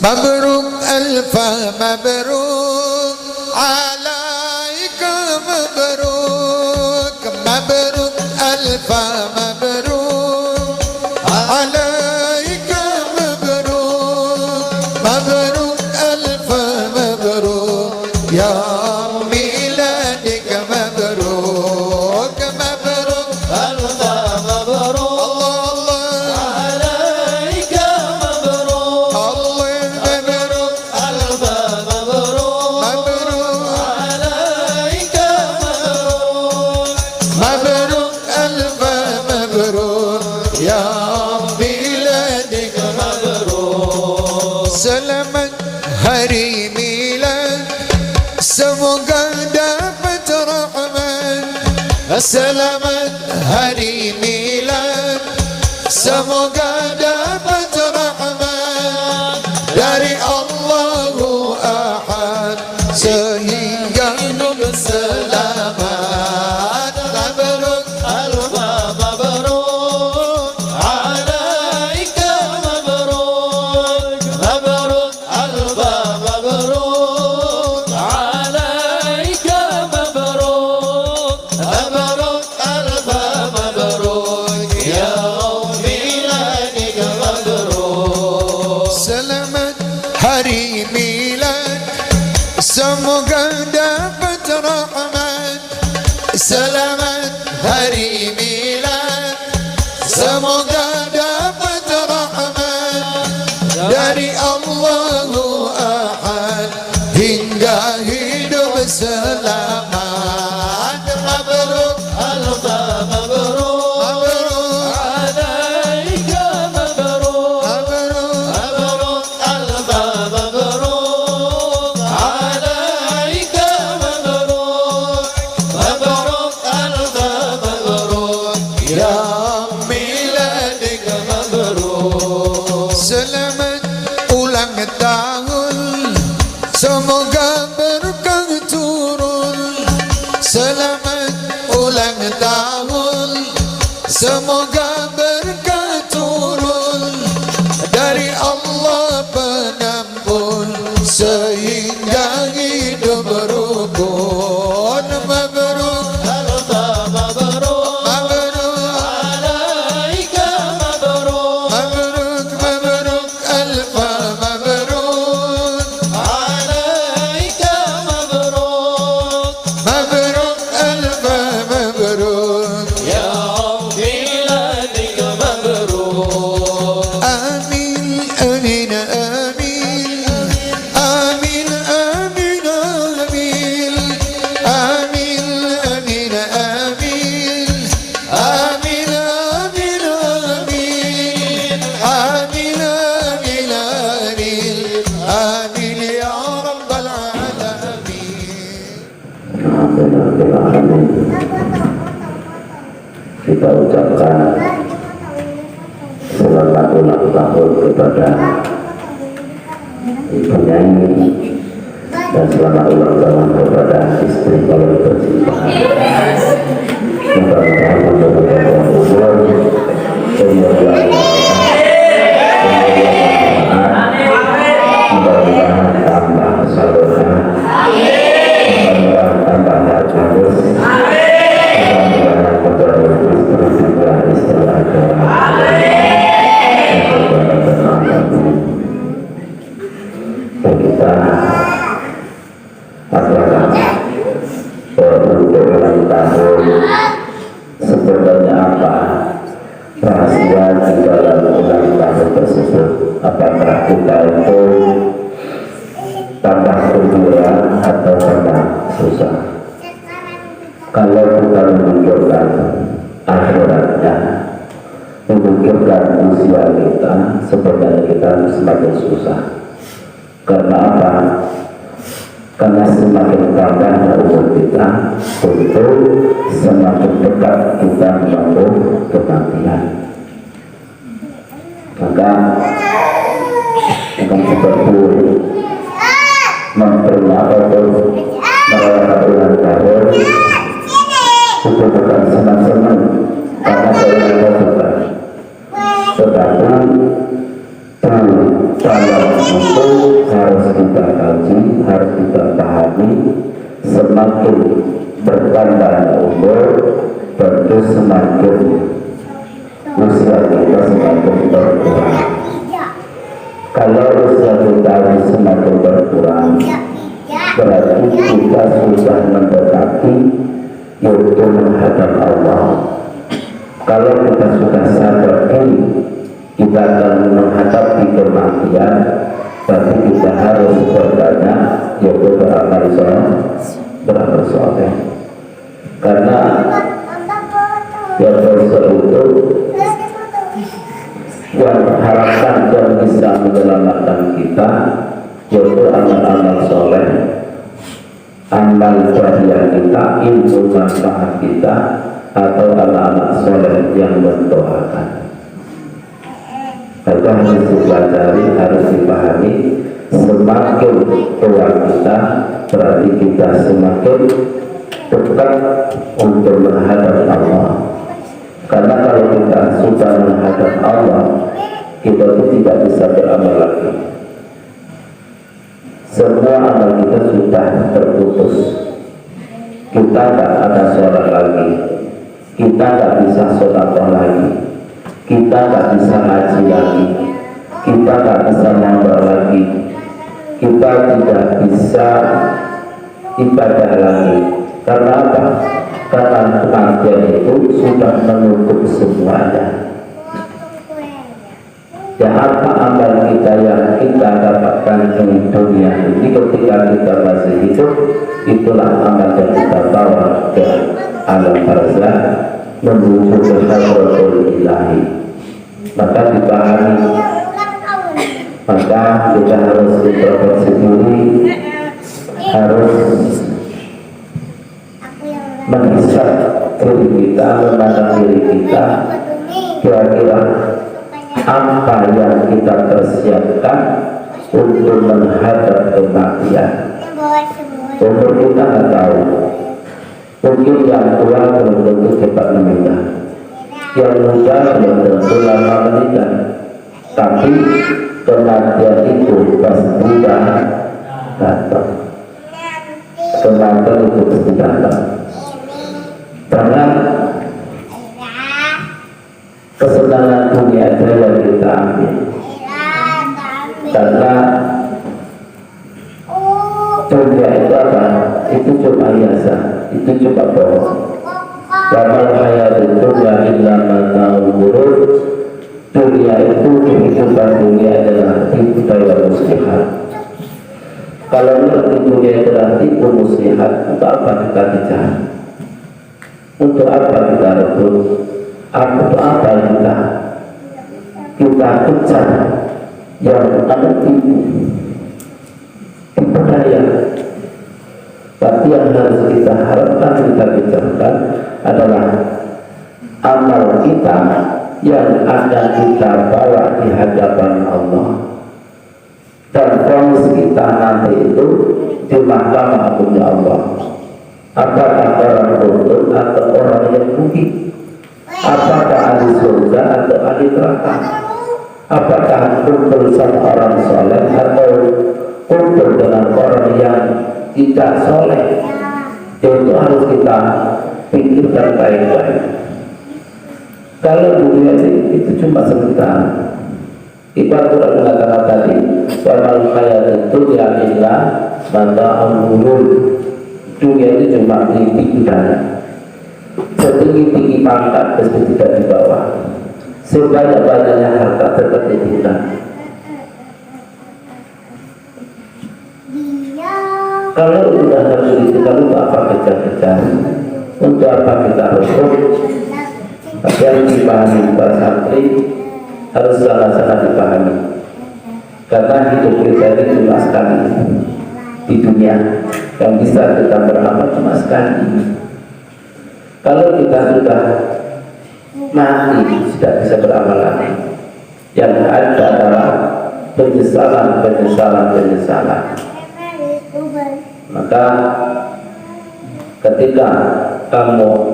مبروك ألف مبروك عليك مبروك مبروك ألف مبروك عليك مبروك مبروك ألف مبروك يا ميلادك مبروك مبروك ألف مبروك Selamat hari milad, semoga dapat rahmat. Selamat hari milad, semoga dapat rahmat dari Allahu Ahad sehingga hidup selamat. Mabruk alfa mabruk alaika mabruk mabruk alfa mabruk alaika mabruk mabruk alfa mabruk ya miladik mabruk. Selamat hari milad, semoga dapat rahmat. Selamat hari milad, semoga dapat rahmat dari Allahu Ahad hingga hidup selamat. Mabruk alfa mabruk mabruk alaika mabruk mabruk mabruk alfa mabruk alaika mabruk mabruk alfa mabruk ya miladik mabruk. Selamat ulang tahun, semoga berkah turun. Selamat ulang tahun, semoga berkah turun dari Allah penampun sehingga hidup rukun. Mabruk alfa mabruk mabruk alaika mabruk mabruk mabruk alfa mabruk alaika mabruk mabruk alfa mabruk ya miladik mabruk. Amin amin amin amin amin amin amin amin amin amin amin amin amin amin amin ya rabbal alamin. Kita ucapkan selamat ulang tahun kepada penyanyi dan selamat ulang tahun kepada istri paling tercinta. Mudah-mudahan mendapatkan umur mudah-mudahan tambah salehah, mudah-mudahan tambah majlis, mudah-mudahan menjadi istri setelah istri agama. Dan kita adalah untuk ulang tahun sebenarnya apa rahasia di dalam ulang tahun tersebut. Apakah kita itu tambah gembira atau tambah susah? Kalau kita memikirkan akhiratnya, memikirkan usia kita, sebenarnya kita semakin susah. Karena apa? Karena semakin tambahnya umur kita, tentu semakin dekat kita menempuh kematian. Maka akan seperti memperingati merayakan ulang tahun itu bukan senang-senang karena saya suka, tetapi dalam itu harus kita kaji, harus kita pahami. Semakin bertambahnya umur, tentu semakin usia kita semakin berkurang. Kalau usia kita semakin berkurang, berarti kita sudah mendekati yaitu menghadap Allah. Kalau kita sudah sadar ini kita akan menghadapi kematian, berarti kita harus berbanyak yaitu beramal soleh. Karena yang bersoleh itu yang harapkan yang bisa menyelamatkan kita yaitu amal-amal soleh, amal jariah kita, ilmu manfaat kita, atau anak-anak soleh yang mendoakan. Maka harus dipelajari, harus dipahami. Semakin tua kita, berarti kita semakin dekat untuk menghadap Allah. Karena kalau kita sudah menghadap Allah, kita itu tidak bisa beramal lagi. Semua amal kita sudah terputus. Kita tidak ada sholat lagi, kita tidak bisa sedekah lagi, kita tidak bisa haji lagi, kita tidak bisa ngomong lagi, kita tidak bisa ibadah lagi. Karena apa? Karena kematian itu sudah menutup semuanya. Ya, apa amal kita yang kita dapatkan di dunia ini ketika kita masih hidup, itulah amal yang kita bawa ke alam barzakh menuju ke hadratul ilahi. Maka dipahami, maka kita harus introspeksi diri, harus menghisap diri kita, memandang diri kita, kira-kira apa yang kita persiapkan untuk menghadap kematian. Umur kita nggak tahu, mungkin yang tua belum tentu cepat menikah, yang muda belum tentu lama menikah, tapi kematian itu pasti datang. Kematian itu pasti datang. Jangan kesenangan dunia aja yang kita ambil, karena dunia itu apa? Itu cuma hiasan, itu cuma bohong. Wamal hayatud dunya illa mata'ul ghurur. Dunia itu, kehidupan dunia adalah tipu daya muslihat. Kalau mengerti dunia adalah tipu muslihat, untuk apa kita kejar? Untuk apa kita rebut? Untuk apa kita kejar yang ada tipu daya? Tapi yang harus kita harapkan, kita kejarkan adalah amal kita yang akan kita bawa di hadapan Allah, dan vonis kita nanti itu di mahkamah agungnya Allah. Apakah orang bodoh atau orang yang rugi? Apakah ahli surga atau ahli neraka? Apakah kumpul sama orang soleh atau kumpul dengan orang yang tidak soleh? Itu harus kita pikirkan baik-baik. Kalau dunia itu cuma sebentar. Ibarat Quran mengatakan tadi, "Wamal hayatud dunya illa mata'ul ghurur." Dunia itu cuma mimpi udara. Setinggi-tinggi pangkat pasti tidak di bawah. Sebanyak-banyaknya harta tetap di kita. Kalau sudah seperti itu, kalau untuk apa kejar-kejar? Untuk apa kita rebut? Tapi yang dipahami para santri harus sangat-sangat dipahami. Karena hidup kita ini cuma sekali di dunia, yang bisa kita beramal cuma sekali. Kalau kita sudah mati, tidak bisa beramal lagi. Yang ada adalah penyesalan. Maka ketika kamu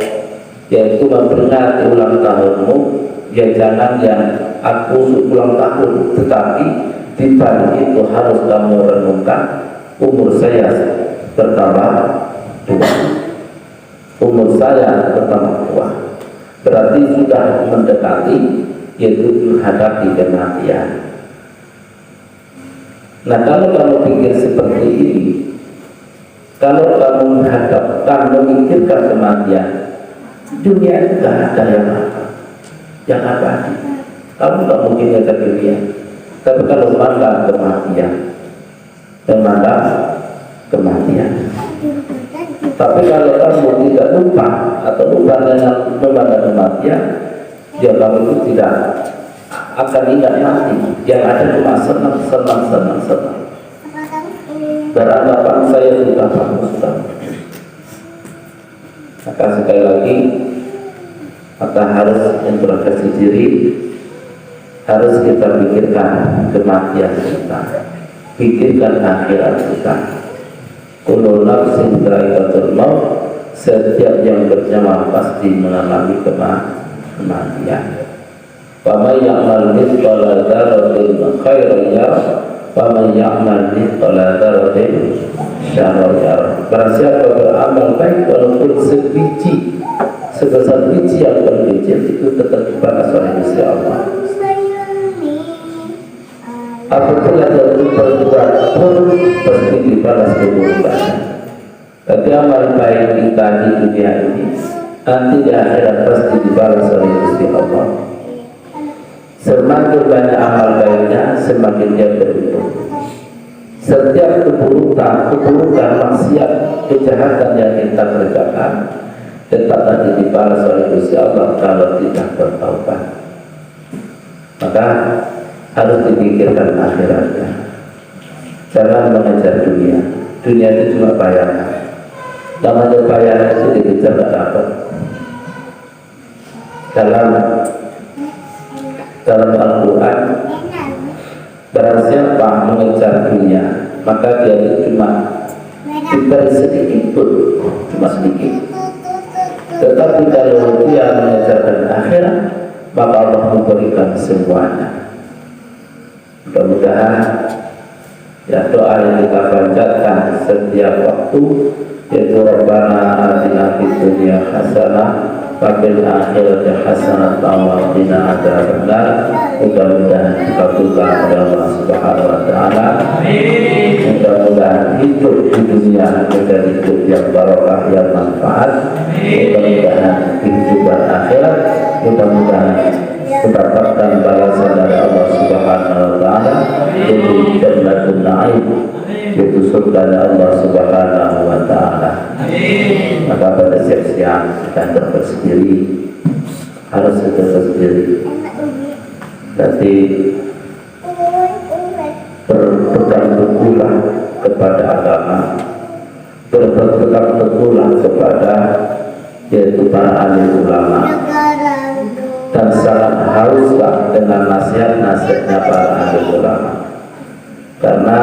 yaitu memperingati ulang tahunmu, ya jangan yang aku ulang tahun, tetapi di balik itu harus kamu renungkan umur saya bertambah 2, umur saya bertambah 2, berarti sudah mendekati, yaitu menghadapi kematian. Nah kalau kamu pikir seperti ini, kalau kamu menghadapkan, memikirkan kematian, dunia itu tidak ada yang abadi. Kamu tak mungkin ngajak dunia. Tapi kalau memandang kematian. Tapi kalau kamu tidak lupa atau lupa dengan memandang kematian, ya kamu itu tidak akan ingat mati. Yang ada cuma senang. Beranggapan saya sudah bagus. Maka sekali lagi, maka harus introspeksi diri, harus kita pikirkan kematian kita, pikirkan akhirat kita. Kullu nafsin dha'iqatul maut, setiap yang bernyawa pasti mengalami kematian. Faman ya'mal mithqala dzarratin khairan yarah, faman ya'mal mithqala dzarratin syarran yarah. Barang siapa beramal baik walaupun sebiji, sebesar biji yang terkecil, itu tetap dibalas oleh Gusti Allah. Apapun yang berbuat pun pasti dibalas keburukan. Tapi amal baik kita di dunia ini, nanti di akhirat pasti dibalas oleh Gusti Allah. Semakin banyak amal baiknya, semakin dia beruntung. Setiap keburukan, maksiat, kejahatan yang kita kerjakan tetap nanti dibalas oleh Gusti Allah kalau tidak bertaubat. Maka harus dipikirkan akhiratnya. Jangan mengejar dunia. Dunia itu cuma bayangan. Namanya bayangan itu dikejar tidak dapat. Dalam Al-Quran, barang siapa mengejar dunia, maka dia itu cuma diberi sedikit pun, cuma sedikit. Tetapi kalau dia mengejarkan akhirat, maka Allah memberikan semuanya. Mudah-mudahan ya doa yang kita panjatkan setiap waktu, yaitu Rabbana atina fid dunya hasanah wa fil akhirati hasanah wa qina adzabannar. Mudah-mudahan dikabulkan oleh Allah Subhanahu wa taala. Mudah-mudahan hidup di dunia menjadi hidup yang barokah, yang manfaat. Mudah-mudahan kehidupan akhirat, mudah-mudahan mendapatkan balasan dari Allah Subhanahu wa taala, yaitu Jannatul Na'im, yaitu surga Allah Subhanahu wa taala. Maka pada siang-siang kita bersendiri, harus kita bersendiri. Nanti berpegang teguhlah kepada agama, berpegang teguhlah kepada yaitu para alim ulama, dan sangat hauslah dengan nasihat-nasihatnya para alim ulama. Karena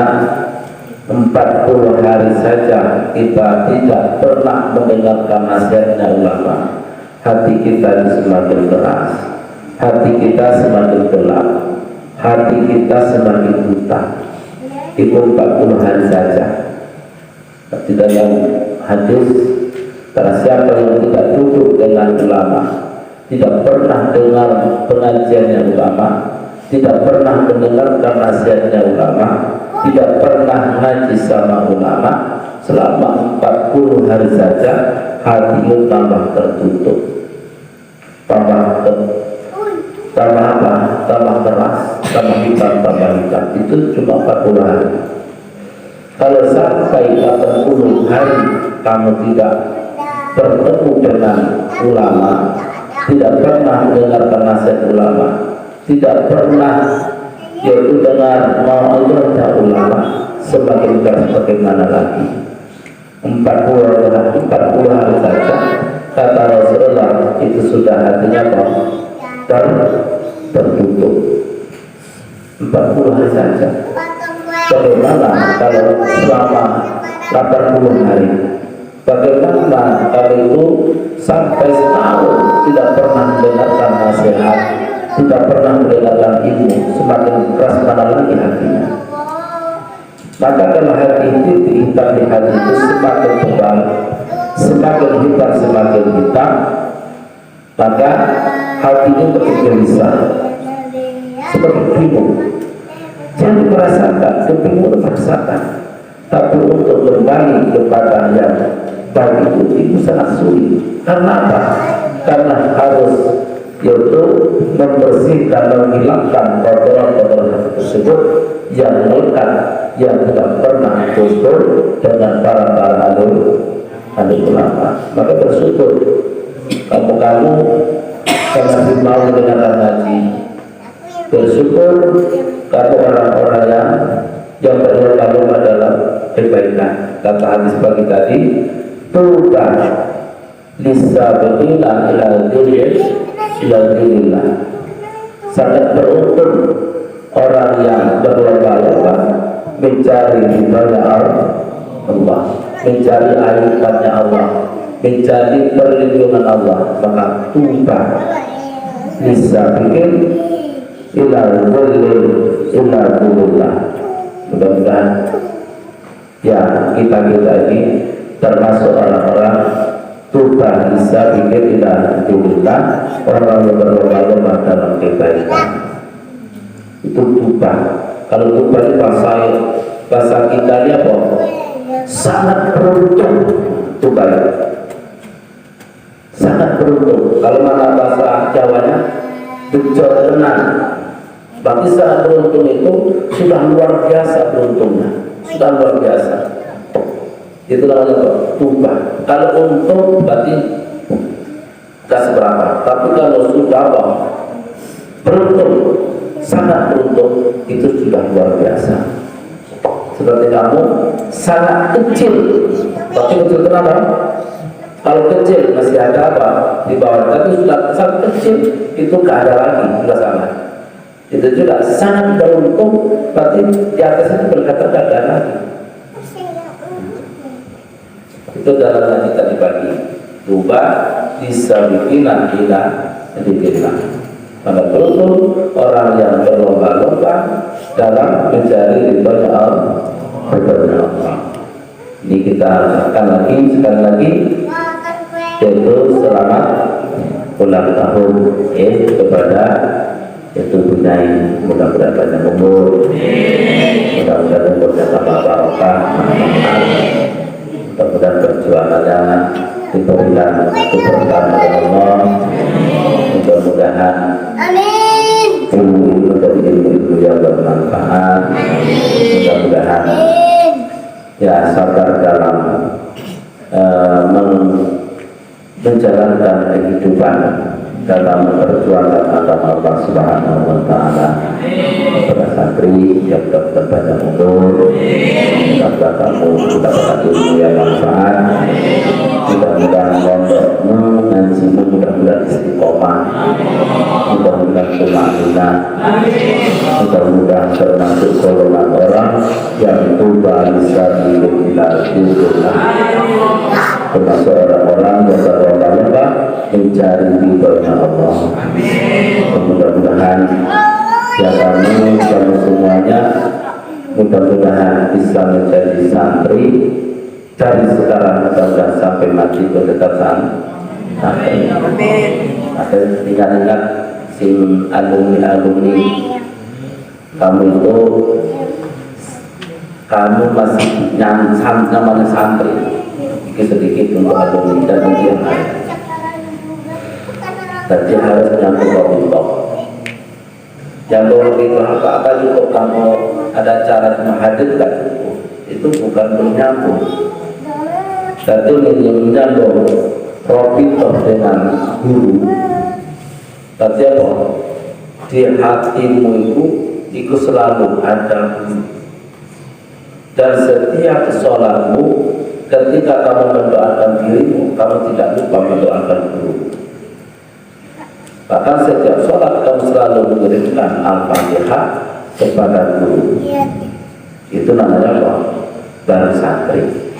40 hari saja kita tidak pernah mendengarkan nasihatnya ulama, hati kita semakin keras, hati kita semakin gelap, hati kita semakin buta. Itu 40 hari saja. Di dalam hadis, karena siapa yang tidak duduk dengan ulama, tidak pernah dengar pengajiannya ulama, tidak pernah mendengarkan nasihatnya ulama, tidak pernah ngaji sama ulama, selama 40 hari saja, hatinya tambah tertutup, tambah apa? Tambah keras, tambah hitam. Itu cuma 40 hari. Kalau sampai 80 hari kamu tidak bertemu dengan ulama, tidak pernah mendengarkan nasihat ulama, tidak pernah yaitu dengar mau'izah ulama, semakin keras bagaimana lagi. 40 hari saja, kata Rasulullah, itu sudah hatinya tertutup. 40 hari saja. Bagaimana kalau selama 80 hari? Bagaimana kalau itu sampai setahun tidak pernah mendengarkan nasihat tidak pernah mendengarkan ilmu, semakin keras mana lagi hatinya. Maka kalau hati itu dihitam di hati itu semakin tebal, semakin hitam, maka hatinya bergelisah, seperti bingung. Jangan merasakan, kebingungan merasakan, tapi untuk kembali kepada yang baik itu sangat sulit. Karena apa? Karena harus yaitu membersihkan dan menghilangkan kotoran-kotoran tersebut yang melekat, yang tidak pernah kumpul dengan para alim ulama. Maka bersyukur kamu karena mau mendengarkan ngaji. Bersyukur kamu orang-orang yang berlomba-lomba dalam kebaikan. Kata hadis pagi tadi, tuba lisabiqina ila dinillah. Sangat beruntung orang yang berlomba-lomba mencari ridhonya Allah, mencari ayatnya Allah, mencari perlindungan Allah. Maka tuba lisabiqin ila dinillah. Mudah-mudahan ya kita ini termasuk orang-orang tuba bisa pikir tidak dibutuhkan, orang yang berlomba-lomba dalam kebaikan. Itu tuba. Kalau tuba itu bahasa kita ini apa? Sangat beruntung tuba. Sangat beruntung. Kalau mana bahasa Jawanya bejor tenan. Berarti sangat beruntung itu sudah luar biasa beruntungnya, sudah luar biasa. Itu namanya tuba. Kalau untung berarti tidak seberapa, tapi kalau sudah beruntung, sangat beruntung, itu sudah luar biasa. Seperti kamu sangat kecil, berarti kecil kenapa? Kalau kecil masih ada apa di bawah, tapi sudah sangat kecil itu tidak ada lagi, sudah sangat. Itu juga sangat beruntung, berarti di atas itu berkata tidak ada lagi. Itu dalam ngaji tadi pagi. Tuba disabiqina ila dzikrillah. Maka beruntung orang yang berlomba-lomba dalam mencari ridhonya Allah. Ini kita akan sekali lagi yaitu selamat ulang tahun kepada itu Bunai, mudah-mudahan banyak umur, mudah-mudahan umurnya tambah barokah, mudah-mudahan perjuangannya diberikan keberkahan oleh Allah, mudah-mudahan ilmu itu menjadi ilmu yang bermanfaat, mudah-mudahan ya sabar dalam menjalankan kehidupan dalam memperjuangkan agama Allah Subhanahu wa Ta'ala. Kepada santri yang dapat banyak umur, mudah-mudahan kamu mendapatkan ilmu yang manfaat, mudah-mudahan pondokmu ngajimu mudah-mudahan istiqomah, mudah-mudahan tumanina, mudah-mudahan termasuk golongan orang yang tuba bisa dilakukan, termasuk orang-orang yang berlomba-lomba mencari ridhonya Allah. Mudah-mudahan ya kami semuanya mudah-mudahan bisa menjadi santri dari sekarang sampai mati itu tetap santri. Ada ingat-ingat sing alumni kamu itu, kamu masih namanya santri sedikit untuk alumni dan yang lain. Jadi harus nyambung ke yang boleh itu apa cukup kamu ada cara menghadirkan itu bukan menyambung. Jadi menyambung profiter dengan guru. Tapi apa? Di hatimu itu selalu ada guru. Dan setiap sholatmu ketika kamu mendoakan dirimu, kamu tidak lupa mendoakan guru. Bahkan setiap sholat kamu selalu mengirimkan Al-Fatihah kepada guru. Itu namanya apa? Baru santri.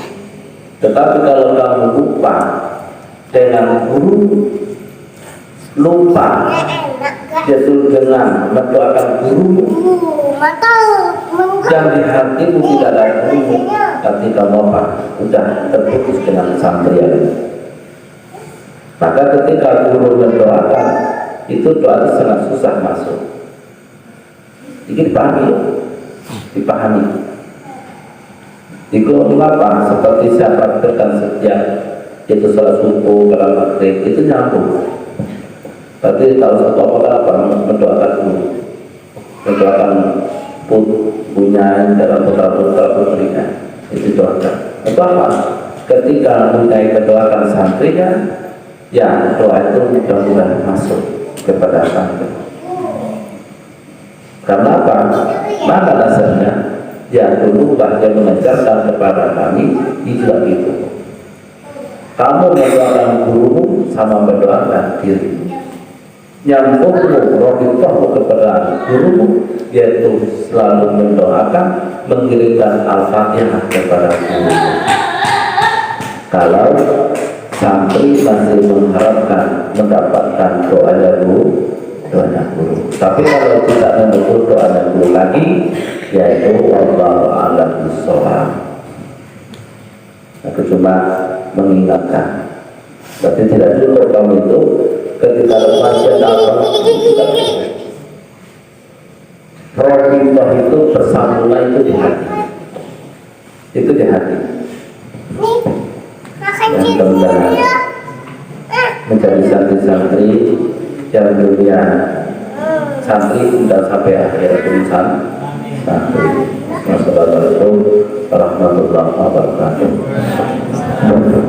Tetapi kalau kamu lupa dengan guru, lupa yaitu dengan mendoakan guru yang di hatimu tidak ada guru, tapi kamu apa? Sudah terputus dengan santrian. Maka ketika guru mendoakan, itu doa itu sangat susah masuk. Ini dipahami. Itu mengapa seperti saya praktekkan setiap itu salat subuh, kalau maghrib itu nyambung. Berarti kalau satu apa mendoakan guru, mendoakan punya dalam putra-putra putrinya itu doakan. Itu apa? Ketika punya mendoakan santrinya, ya doa itu mudah-mudahan masuk kepada santri. Karena apa? Mana dasarnya? Ya dulu bahkan mengajarkan kepada kami juga gitu. Kamu mendoakan guru sama mendoakan diri. Yang rohibah kepada guru yaitu selalu mendoakan, mengirimkan al-fatihah kepada guru. Kalau santri masih mengharapkan mendapatkan doanya guru. Tapi kalau tidak menunggu doanya guru lagi, yaitu wallahu a'lam bishawab. Aku cuma mengingatkan. Berarti tidak cukup kamu itu ketika masih ada apa? Rohibah itu bersambunglah itu di hati. Itu di hati. Yang kemudian menjadi santri-santri yang dunia santri sudah sampai akhir tulisan santri. Wassalamualaikum warahmatullahi wabarakatuh. Mabruk